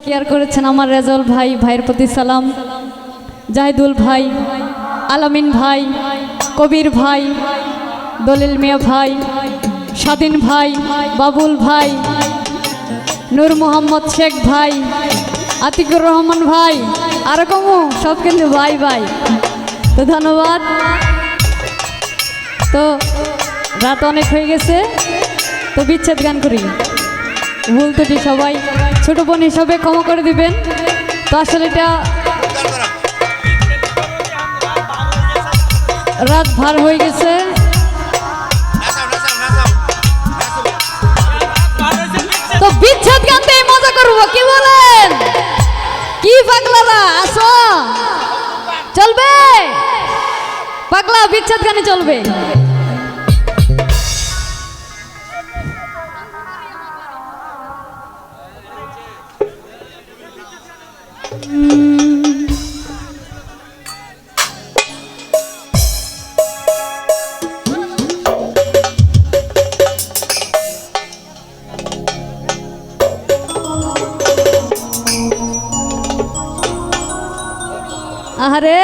Care করেছেন আমার রেজাউল ভাই, ভাইয়ের প্রতি সালাম। জাহিদুল ভাই, আলামিন ভাই, কবির ভাই, দলিল মিয়া ভাই, স্বাধীন ভাই, বাবুল ভাই, নূর মোহাম্মদ শেখ ভাই, আতিকুর রহমান ভাই, আর কমু সব কিন্তু ভাই ভাই। তো ধন্যবাদ। তো রাত অনেক হয়ে গেছে, তো বিচ্ছেদ গান করি। ভুল ত্রুটি সবাই ছোট বোন হিসাবে ক্ষমা করে দিবেন। তো আসলে এটা রাত ভার হয়ে গেছে। তো বিচ্ছেদ গানতে মজা করবো, কি বলেন? কি পাগলারা আসো, চলবে পাগলা, বিচ্ছেদ গানে চলবে। আরে